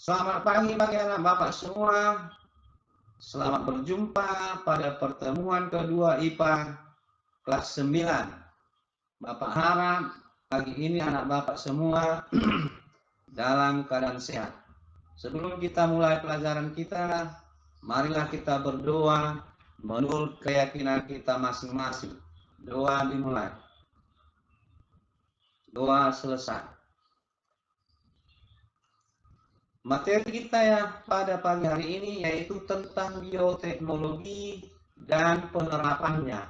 Selamat pagi bagi anak Bapak semua. Selamat berjumpa pada pertemuan kedua IPA kelas 9. Bapak harap pagi ini anak Bapak semua dalam keadaan sehat. Sebelum kita mulai pelajaran kita, marilah kita berdoa menurut keyakinan kita masing-masing. Doa dimulai. Doa selesai. Materi kita ya pada pagi hari ini yaitu tentang bioteknologi dan penerapannya.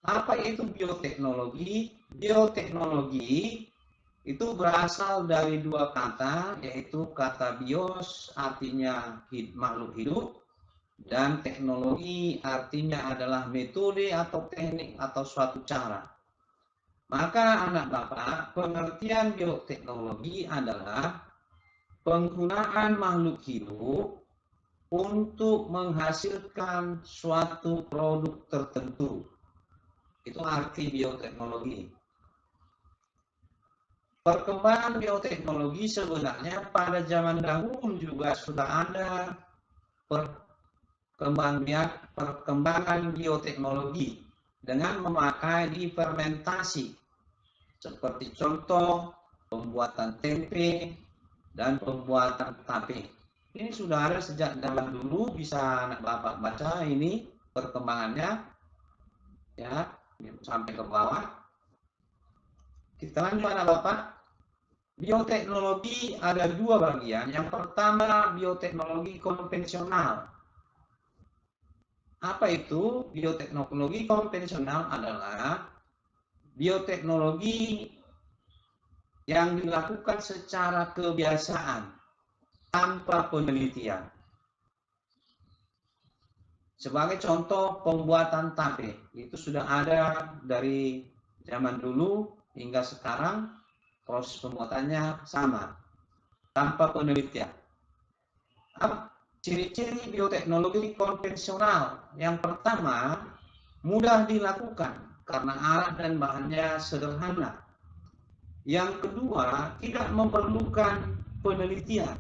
Apa itu bioteknologi? Bioteknologi itu berasal dari dua kata, yaitu kata bios artinya makhluk hidup, dan teknologi artinya adalah metode atau teknik atau suatu cara. Maka anak Bapak, pengertian bioteknologi adalah penggunaan makhluk hidup untuk menghasilkan suatu produk tertentu. Itu arti bioteknologi. Perkembangan bioteknologi sebenarnya pada zaman dahulu juga sudah ada perkembangan bioteknologi dengan memakai difermentasi. Seperti contoh pembuatan tempe dan pembuatan tape. Ini sudah ada sejak zaman dulu, bisa anak Bapak baca ini perkembangannya ya sampai ke bawah. Kita lanjut anak Bapak. Bioteknologi ada dua bagian. Yang pertama bioteknologi konvensional. Apa itu? Bioteknologi konvensional adalah bioteknologi yang dilakukan secara kebiasaan tanpa penelitian. Sebagai contoh pembuatan tape, itu sudah ada dari zaman dulu hingga sekarang, proses pembuatannya sama, tanpa penelitian. Ciri-ciri bioteknologi konvensional, yang pertama, mudah dilakukan karena alat dan bahannya sederhana. Yang kedua, tidak memerlukan penelitian.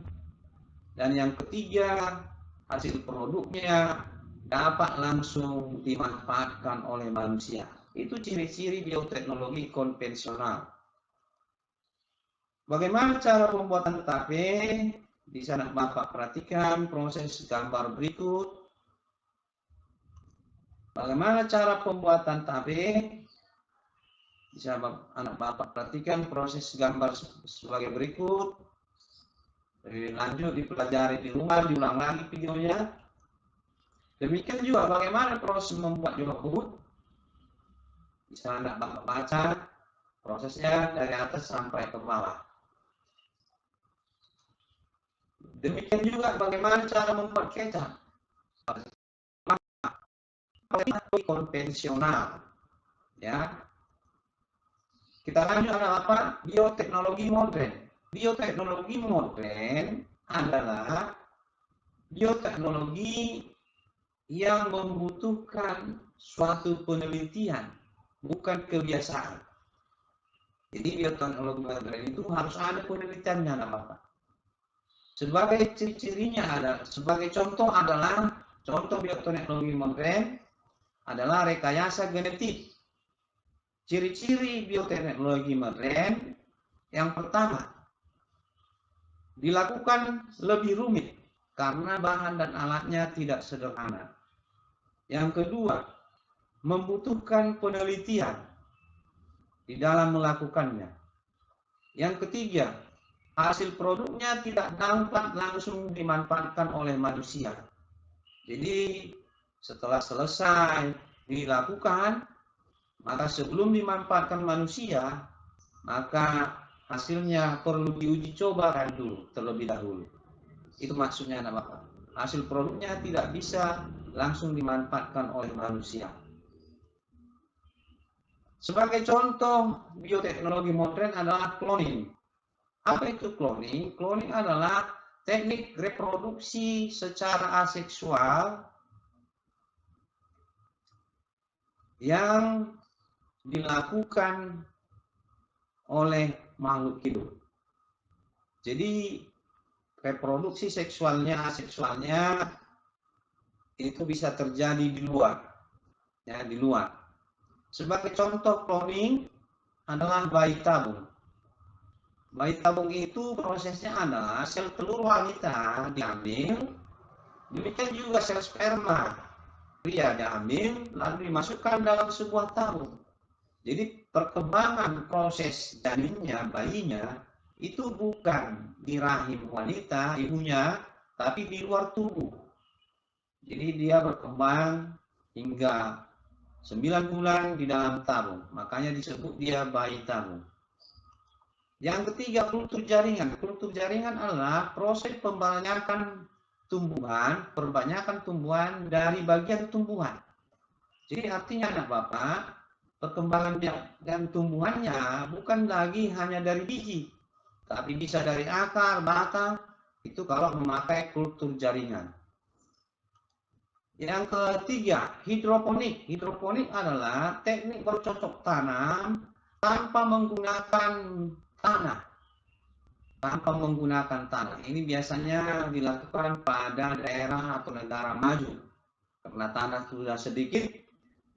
Dan yang ketiga, hasil produknya dapat langsung dimanfaatkan oleh manusia. Itu ciri-ciri bioteknologi konvensional. Bagaimana cara pembuatan tape? Di sana Bapak perhatikan proses gambar berikut. Bagaimana cara pembuatan tape? Bisa anak Bapak perhatikan proses gambar sebagai berikut. Lanjut dipelajari di rumah, diulang lagi videonya. Demikian juga bagaimana proses membuat yogurt. Bisa anak Bapak baca prosesnya dari atas sampai ke bawah. Demikian juga bagaimana cara membuat kecap. Konvensional. Ya. Kita lanjut anak Bapak, bioteknologi modern. Bioteknologi modern adalah bioteknologi yang membutuhkan suatu penelitian, bukan kebiasaan. Jadi bioteknologi modern itu harus ada penelitiannya, anak Bapak. Sebagai ciri-cirinya ada, sebagai contoh adalah contoh bioteknologi modern adalah rekayasa genetik. Ciri-ciri bioteknologi modern yang pertama, dilakukan lebih rumit karena bahan dan alatnya tidak sederhana. Yang kedua, membutuhkan penelitian di dalam melakukannya. Yang ketiga, hasil produknya tidak dapat langsung dimanfaatkan oleh manusia. Jadi setelah selesai dilakukan, maka sebelum dimanfaatkan manusia, maka hasilnya perlu diuji cobakan dulu terlebih dahulu. Itu maksudnya anak Bapak. Hasil produknya tidak bisa langsung dimanfaatkan oleh manusia. Sebagai contoh bioteknologi modern adalah cloning. Apa itu cloning? Cloning adalah teknik reproduksi secara aseksual yang dilakukan oleh makhluk hidup. Jadi reproduksi seksualnya itu bisa terjadi di luar, ya, di luar. Sebagai contoh cloning adalah bayi tabung. Bayi tabung itu prosesnya adalah sel telur wanita diambil, demikian juga sel sperma pria diambil lalu dimasukkan dalam sebuah tabung. Jadi perkembangan proses janinnya, bayinya itu bukan di rahim wanita ibunya, tapi di luar tubuh. Jadi dia berkembang hingga 9 bulan di dalam tabung, makanya disebut dia bayi tabung. Yang ketiga, kultur jaringan. Kultur jaringan adalah proses pembanyakan tumbuhan, perbanyakan tumbuhan dari bagian tumbuhan. Jadi artinya anak Bapak, perkembangan dan tumbuhannya bukan lagi hanya dari biji, tapi bisa dari akar, batang, itu kalau memakai kultur jaringan. Yang ketiga, hidroponik. Hidroponik adalah teknik bercocok tanam tanpa menggunakan tanah. Ini biasanya dilakukan pada daerah atau negara maju. Karena tanah sudah sedikit,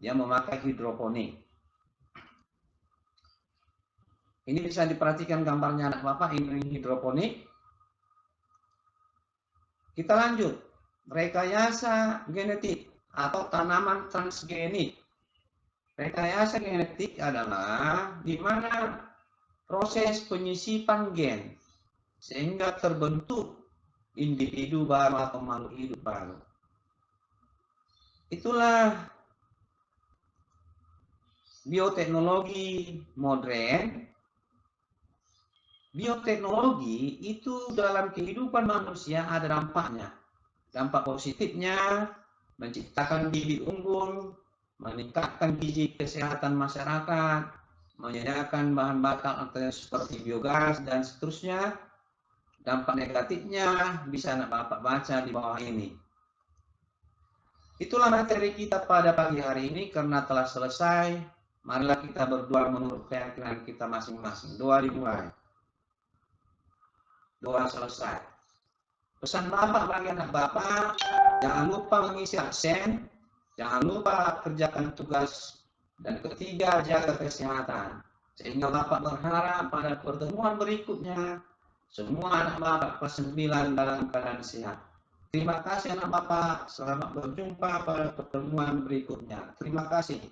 dia memakai hidroponik. Ini bisa diperhatikan gambarnya anak Bapak, ini hidroponik. Kita lanjut, rekayasa genetik atau tanaman transgenik. Rekayasa genetik adalah di mana proses penyisipan gen sehingga terbentuk individu baru atau makhluk hidup baru. Itulah bioteknologi modern. Bioteknologi itu dalam kehidupan manusia ada dampaknya. Dampak positifnya menciptakan bibit unggul, meningkatkan gizi kesehatan masyarakat, menyediakan bahan bakar seperti biogas dan seterusnya. Dampak negatifnya bisa anak Bapak baca di bawah ini. Itulah materi kita pada pagi hari ini. Karena telah selesai, marilah kita berdoa menurut keyakinan kita masing-masing. Doa dimulai. Doa selesai. Pesan Bapak bagi anak Bapak, jangan lupa mengisi absen, jangan lupa kerjakan tugas, dan ketiga, jaga kesehatan. Sehingga Bapak berharap pada pertemuan berikutnya, semua anak Bapak kelas 9 dalam keadaan sehat. Terima kasih anak Bapak, selamat berjumpa pada pertemuan berikutnya. Terima kasih.